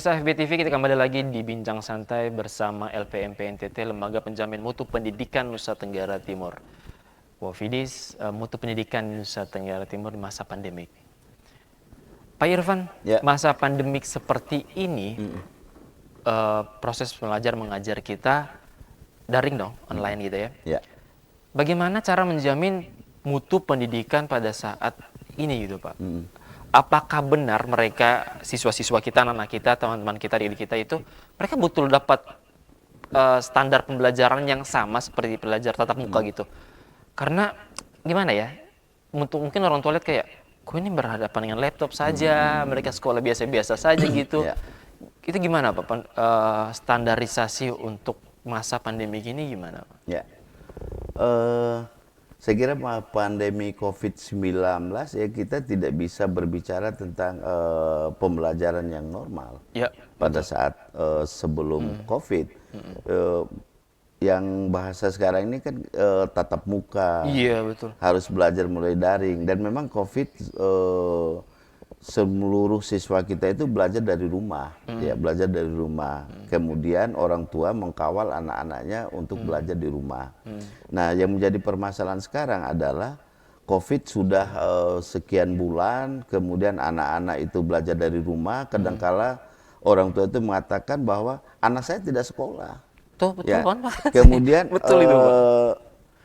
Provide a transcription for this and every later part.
Pemirsa FBTV, kita kembali lagi di Bincang Santai bersama LPMP NTT, Lembaga Penjamin Mutu Pendidikan Nusa Tenggara Timur. Wafidis, Mutu Pendidikan Nusa Tenggara Timur di masa pandemik. Pak Irfan, Ya. masa pandemik seperti ini, proses belajar mengajar kita daring dong, online gitu ya. Ya. Bagaimana cara menjamin mutu pendidikan pada saat ini gitu Pak? Apakah benar mereka, siswa-siswa kita, anak-anak kita, teman-teman kita, didik kita itu, mereka betul dapat standar pembelajaran yang sama seperti belajar tatap muka gitu? Karena gimana ya, mungkin orang tua lihat kayak, kok ini berhadapan dengan laptop saja, mereka sekolah biasa-biasa saja gitu. Ya. Itu gimana Pak, standarisasi untuk masa pandemi ini gimana Pak? Ya. Saya kira pandemi COVID-19 ya kita tidak bisa berbicara tentang pembelajaran yang normal. Ya, pada saat sebelum COVID. Yang bahasa sekarang ini kan tatap muka. Iya betul. Harus belajar mulai daring, dan memang COVID seluruh siswa kita itu belajar dari rumah, ya belajar dari rumah. Kemudian orang tua mengkawal anak-anaknya untuk belajar di rumah. Nah, yang menjadi permasalahan sekarang adalah COVID sudah sekian bulan, kemudian anak-anak itu belajar dari rumah. Kadangkala orang tua itu mengatakan bahwa anak saya tidak sekolah. Tuh betul Ya. kan Pak? Kemudian betul itu Pak.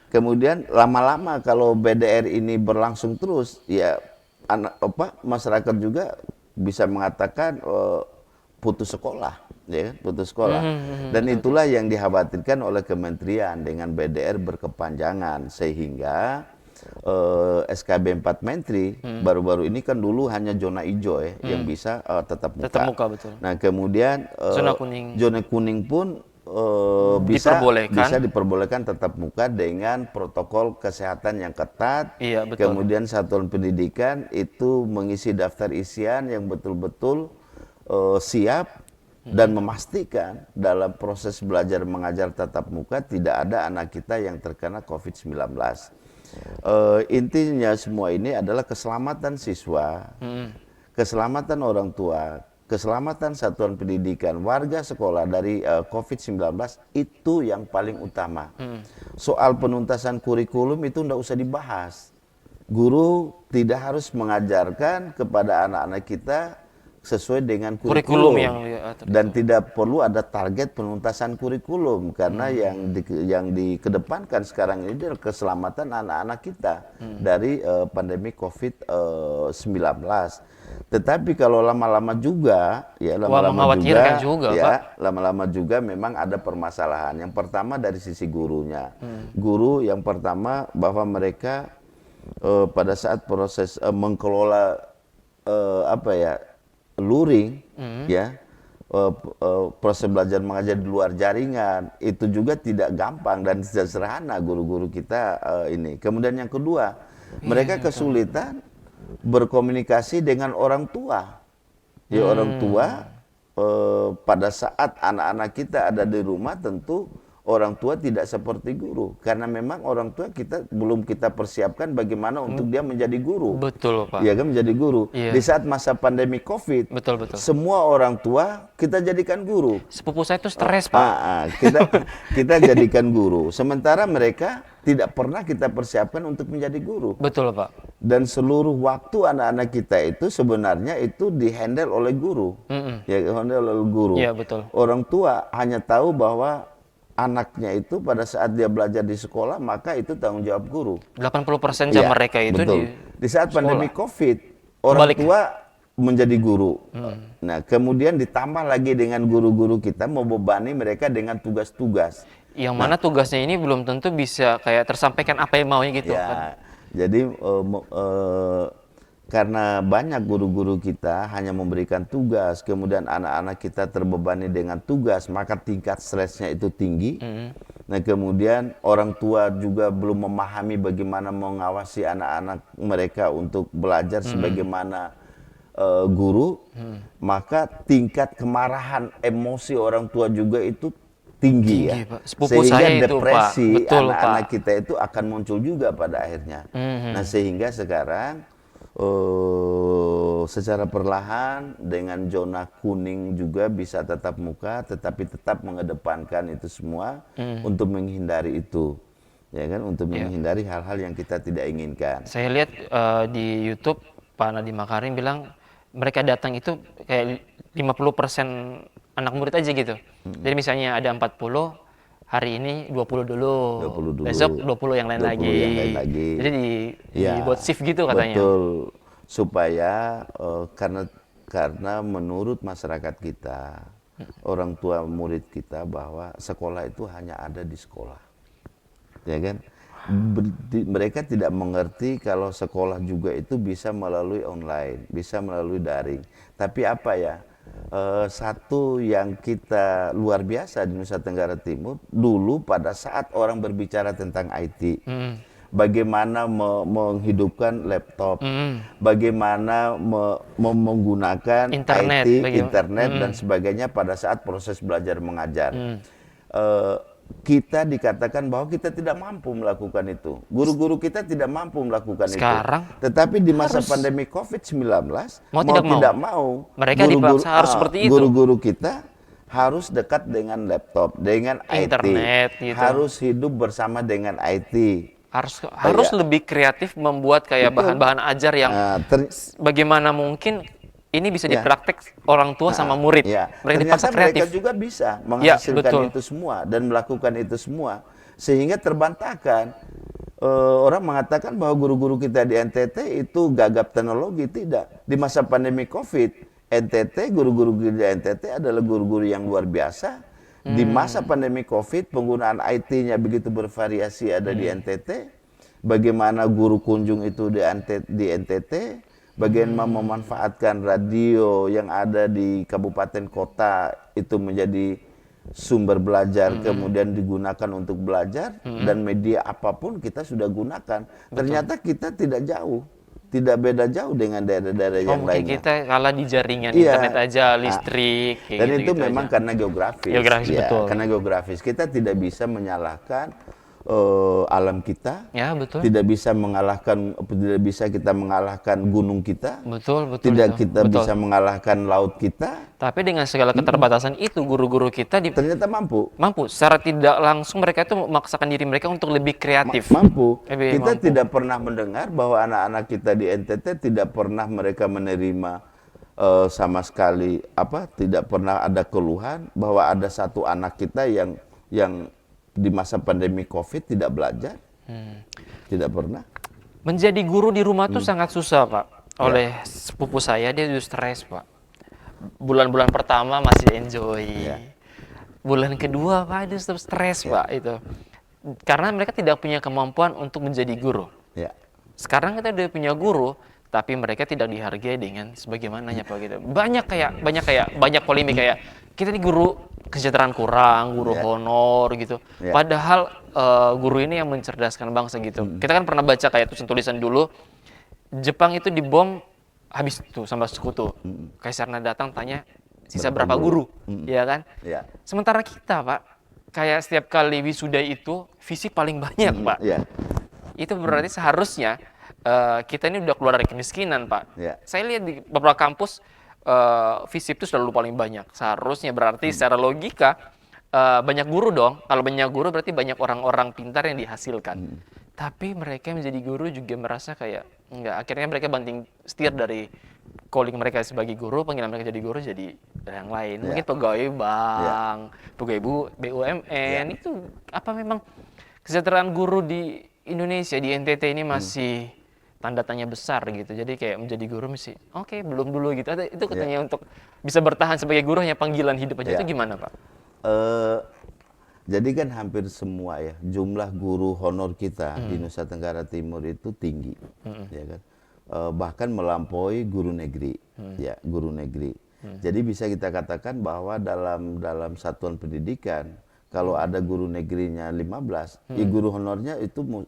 Kemudian lama-lama kalau BDR ini berlangsung terus, ya masyarakat juga bisa mengatakan putus sekolah, ya putus sekolah. Dan itulah yang dikhawatirkan oleh kementerian dengan BDR berkepanjangan, sehingga SKB 4 Menteri baru-baru ini kan dulu hanya zona hijau ya yang bisa tetap muka. Tetap muka betul. Nah kemudian zona kuning pun bisa diperbolehkan tetap muka dengan protokol kesehatan yang ketat. Iya, betul. Kemudian satuan pendidikan itu mengisi daftar isian yang betul-betul siap dan memastikan dalam proses belajar mengajar tatap muka tidak ada anak kita yang terkena COVID-19. Intinya semua ini adalah keselamatan siswa, keselamatan orang tua, keselamatan satuan pendidikan, warga sekolah dari COVID-19 itu yang paling utama. Soal penuntasan kurikulum itu tidak usah dibahas. Guru tidak harus mengajarkan kepada anak-anak kita sesuai dengan kurikulum dan tidak perlu ada target penuntasan kurikulum, karena yang dikedepankan sekarang ini adalah keselamatan anak-anak kita dari pandemi COVID-19. Tetapi kalau lama-lama juga, ya lama-lama juga memang ada permasalahan. Yang pertama dari sisi gurunya. Guru yang pertama bahwa mereka pada saat proses mengelola luring, proses belajar mengajar di luar jaringan itu juga tidak gampang dan tidak sederhana guru-guru kita ini. Kemudian yang kedua, mereka kesulitan berkomunikasi dengan orang tua. Ya, orang tua pada saat anak-anak kita ada di rumah, tentu orang tua tidak seperti guru, karena memang orang tua kita belum kita persiapkan bagaimana untuk dia menjadi guru. Betul Pak. Ya kan, menjadi guru. Iya. Di saat masa pandemi COVID, betul. semua orang tua kita jadikan guru. Sepupu saya itu stres Pak. Kita jadikan guru, sementara mereka tidak pernah kita persiapkan untuk menjadi guru. Betul Pak. Dan seluruh waktu anak-anak kita itu sebenarnya itu dihandle oleh guru. Ya, dihandle oleh guru. Iya betul. Orang tua hanya tahu bahwa anaknya itu pada saat dia belajar di sekolah, maka itu tanggung jawab guru. 80% jam mereka itu betul. Di saat pandemi COVID, orang tua menjadi guru. Nah, kemudian ditambah lagi dengan guru-guru kita membebani mereka dengan tugas-tugas. Yang mana tugasnya ini belum tentu bisa kayak tersampaikan apa yang maunya gitu. Ya, jadi karena banyak guru-guru kita hanya memberikan tugas, kemudian anak-anak kita terbebani dengan tugas, maka tingkat stresnya itu tinggi. Nah, kemudian orang tua juga belum memahami bagaimana mengawasi anak-anak mereka untuk belajar sebagaimana guru, maka tingkat kemarahan, emosi orang tua juga itu tinggi ya. Pak. Sehingga saya depresi itu, Pak. Betul, anak-anak Pak. kita itu akan muncul juga pada akhirnya. Nah, sehingga sekarang secara perlahan dengan zona kuning juga bisa tatap muka, tetapi tetap mengedepankan itu semua untuk menghindari itu, ya kan, untuk menghindari hal-hal yang kita tidak inginkan. Saya lihat di YouTube Pak Nadiem Makarim bilang mereka datang itu kayak 50% anak murid aja gitu. Jadi misalnya ada 40, hari ini 20 dulu, 20 dulu, besok 20 yang lain 20 lagi. yang lain lagi. Jadi dibuat shift gitu katanya. Betul, supaya karena menurut masyarakat kita, orang tua murid kita, bahwa sekolah itu hanya ada di sekolah, ya kan? Mereka tidak mengerti kalau sekolah juga itu bisa melalui online, bisa melalui daring. Tapi apa ya, satu yang kita luar biasa di Nusa Tenggara Timur, dulu pada saat orang berbicara tentang IT, bagaimana menghidupkan laptop, bagaimana menggunakan Internet, IT, internet dan sebagainya pada saat proses belajar mengajar. Kita dikatakan bahwa kita tidak mampu melakukan itu. Guru-guru kita tidak mampu melakukan Sekarang itu. Tetapi di masa pandemi COVID-19, mau tidak mau, mereka dipaksa harus seperti itu. Guru-guru kita harus dekat dengan laptop, dengan Internet, IT, gitu. harus hidup bersama dengan IT. Harus lebih kreatif membuat kayak bahan-bahan ajar yang bagaimana mungkin ini bisa dipraktek orang tua sama murid. Mereka dipaksa kreatif. Mereka juga bisa menghasilkan itu semua dan melakukan itu semua, sehingga terbantahkan. Orang mengatakan bahwa guru-guru kita di NTT itu gagap teknologi. Tidak. Di masa pandemi COVID, NTT, guru-guru di NTT adalah guru-guru yang luar biasa. Di masa pandemi COVID, penggunaan IT-nya begitu bervariasi ada di NTT. Bagaimana guru kunjung itu di NTT, bagaimana memanfaatkan radio yang ada di kabupaten kota itu menjadi sumber belajar, kemudian digunakan untuk belajar, dan media apapun kita sudah gunakan. Ternyata kita tidak jauh. Tidak beda jauh dengan daerah-daerah yang lainnya. Kita kalah di jaringan internet aja, listrik. Dan itu memang karena geografis. Betul. Karena geografis. Kita tidak bisa menyalahkan alam kita. Ya, betul. Tidak bisa kita mengalahkan gunung kita. Betul. Kita bisa mengalahkan laut kita. Tapi dengan segala keterbatasan itu, guru-guru kita ternyata mampu. Secara tidak langsung mereka itu memaksakan diri mereka untuk lebih kreatif. Kita tidak pernah mendengar bahwa anak-anak kita di NTT tidak pernah mereka menerima sama sekali tidak pernah ada keluhan bahwa ada satu anak kita yang di masa pandemi COVID tidak belajar. Tidak pernah. Menjadi guru di rumah tuh sangat susah, Pak. Oleh sepupu saya, dia juga stres, Pak. Bulan-bulan pertama masih enjoy. Bulan kedua, Pak, dia tetap stres, Pak, itu. Karena mereka tidak punya kemampuan untuk menjadi guru. Sekarang kita udah punya guru, tapi mereka tidak dihargai dengan sebagaimananya, Pak, gitu. Banyak polemik kayak kita nih guru kesejahteraan kurang, guru honor gitu. Padahal guru ini yang mencerdaskan bangsa gitu. Kita kan pernah baca kayak tulisan dulu, Jepang itu dibom habis tuh sama sekutu. Kaisarnya datang tanya sisa berapa guru, ya kan? Sementara kita, Pak, kayak setiap kali wisuda itu fisik paling banyak, Pak. Itu berarti seharusnya kita ini udah keluar dari kemiskinan, Pak. Saya lihat di beberapa kampus FISIP itu selalu paling banyak. Seharusnya berarti secara logika banyak guru dong. Kalau banyak guru berarti banyak orang-orang pintar yang dihasilkan. Tapi mereka yang menjadi guru juga merasa kayak enggak. Akhirnya mereka banting setir dari calling mereka sebagai guru, panggilan mereka jadi guru jadi yang lain. Mungkin pegawai bank, pegawai BUMN. Itu apa memang kesejahteraan guru di Indonesia, di NTT ini masih tanda tanya besar gitu. Jadi kayak menjadi guru mesti belum dulu gitu. Itu katanya untuk bisa bertahan sebagai guru hanya panggilan hidup aja. Itu gimana, Pak? Jadi kan hampir semua jumlah guru honor kita di Nusa Tenggara Timur itu tinggi, ya kan? Bahkan melampaui guru negeri, guru negeri. Jadi bisa kita katakan bahwa dalam satuan pendidikan kalau ada guru negerinya 15, guru honornya itu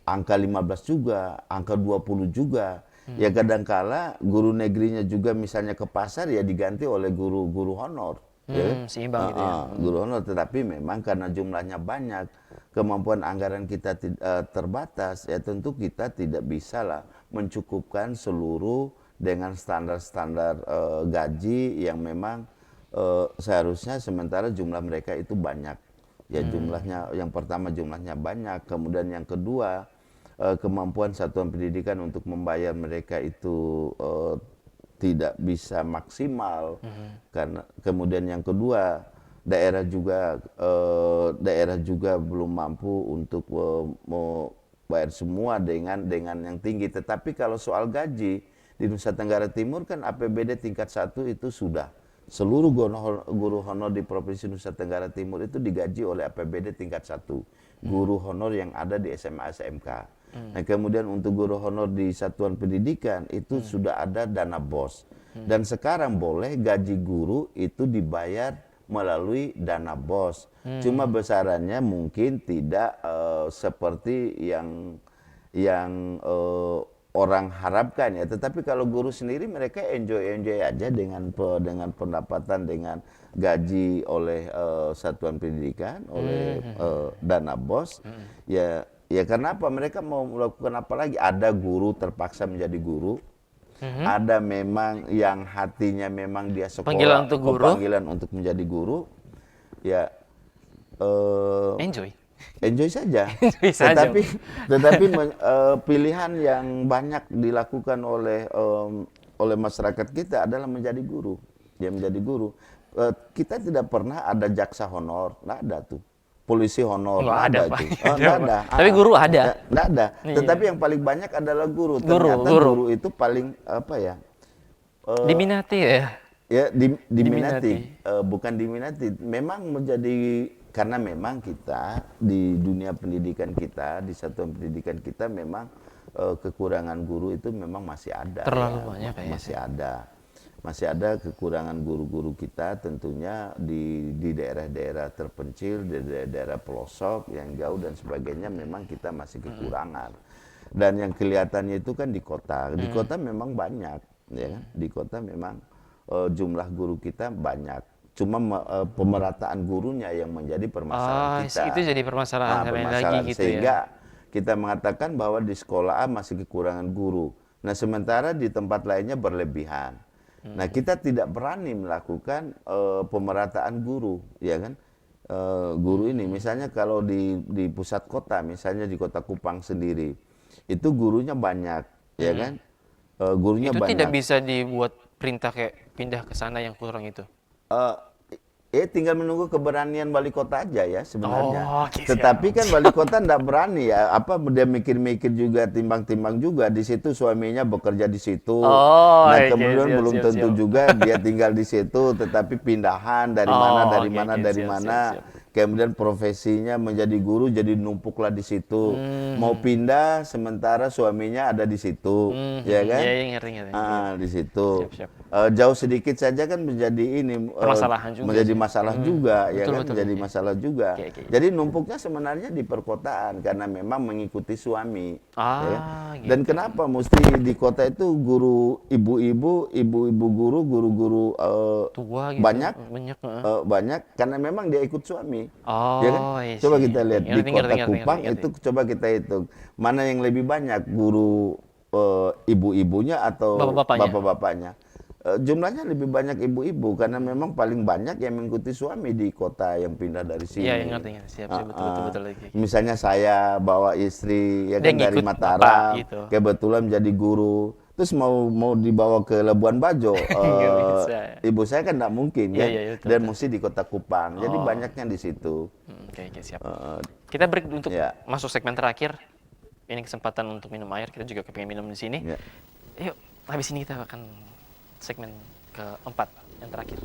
angka 15 juga, angka 20 juga. Ya kadangkala guru negerinya juga misalnya ke pasar diganti oleh guru honor. ya kan? Seimbang gitu ya. Guru honor, tetapi memang karena jumlahnya banyak, kemampuan anggaran kita terbatas, ya tentu kita tidak bisa lah mencukupkan seluruh dengan standar-standar gaji yang memang seharusnya, sementara jumlah mereka itu banyak. Ya jumlahnya, yang pertama jumlahnya banyak, kemudian yang kedua kemampuan satuan pendidikan untuk membayar mereka itu tidak bisa maksimal, karena kemudian yang kedua daerah juga belum mampu untuk membayar semua dengan yang tinggi. Tetapi kalau soal gaji di Nusa Tenggara Timur kan APBD tingkat 1 itu sudah seluruh guru honor di Provinsi Nusa Tenggara Timur itu digaji oleh APBD tingkat 1 guru honor yang ada di SMA SMK. Nah, kemudian untuk guru honor di satuan pendidikan itu sudah ada dana BOS. Dan sekarang boleh gaji guru itu dibayar melalui dana BOS. Cuma besarannya mungkin tidak seperti yang orang harapkan ya. Tetapi kalau guru sendiri mereka enjoy aja dengan pendapatan, dengan gaji oleh satuan pendidikan, oleh dana BOS. Ya karena apa? Mereka mau melakukan apa lagi? Ada guru terpaksa menjadi guru. Ada memang yang hatinya memang dia sekolah, panggilan untuk menjadi guru. Ya enjoy saja. Tetapi pilihan yang banyak dilakukan oleh masyarakat kita adalah menjadi guru. Dia menjadi guru. Kita tidak pernah ada jaksa honor, nggak ada tuh. Polisi honor, nggak ada itu. Nggak ada. Tapi guru ada. Nggak ada. Tetapi yang paling banyak adalah guru. Ternyata guru itu paling apa ya? Diminati ya. Ya diminati. Bukan diminati. Memang menjadi, karena memang kita di dunia pendidikan kita, di satuan pendidikan kita memang kekurangan guru itu memang masih ada. Terlalu banyak kayaknya. Masih ada kekurangan guru-guru kita tentunya di daerah-daerah terpencil, di daerah pelosok yang jauh dan sebagainya, memang kita masih kekurangan. Dan yang kelihatannya itu kan di kota. Di kota memang banyak, ya kan? Di kota memang jumlah guru kita banyak. Cuma pemerataan gurunya yang menjadi permasalahan kita. Itu jadi permasalahan lagi gitu sehingga ya. kita mengatakan bahwa di sekolah A masih kekurangan guru. Nah, sementara di tempat lainnya berlebihan. Nah, kita tidak berani melakukan pemerataan guru, ya kan? Guru ini misalnya kalau di pusat kota, misalnya di Kota Kupang sendiri, itu gurunya banyak, ya kan? Gurunya itu banyak. Tidak bisa dibuat perintah kayak pindah ke sana yang kurang itu. Tinggal menunggu keberanian wali kota aja ya sebenarnya. Okay, Tetapi kan wali kota enggak berani ya. Apa dia mikir-mikir juga, timbang-timbang juga. Di situ suaminya bekerja di situ. Nah, kemudian belum tentu juga dia tinggal di situ, tetapi pindahan dari mana. Kemudian profesinya menjadi guru, jadi numpuklah di situ. Mau pindah sementara suaminya ada di situ, ya kan? Iya, ngerti. Di situ. Jauh sedikit saja kan menjadi ini permasalahan juga. Menjadi masalah juga, ya kan? Betul, Jadi masalah juga. Okay. Jadi numpuknya sebenarnya di perkotaan karena memang mengikuti suami. Ya kan? Gitu. Dan kenapa mesti di kota itu guru ibu-ibu guru tua gitu, banyak karena memang dia ikut suami. Ya kan? Coba kita lihat di Kota Kupang itu, coba kita hitung mana yang lebih banyak, guru ibu-ibunya atau bapak-bapaknya. Jumlahnya lebih banyak ibu-ibu karena memang paling banyak yang mengikuti suami di kota yang pindah dari sini. Iya, ngerti. Siap, betul lagi. Misalnya saya bawa istri ya kan dari Mataram, gitu. Kebetulan menjadi guru, terus mau dibawa ke Labuan Bajo, ibu saya kan tidak mungkin ya, dan mesti di Kota Kupang. Jadi banyaknya di situ. Oke, siap. Kita break untuk masuk segmen terakhir. Ini kesempatan untuk minum air. Kita juga pengen minum di sini. Yuk, habis ini kita akan segmen keempat yang terakhir.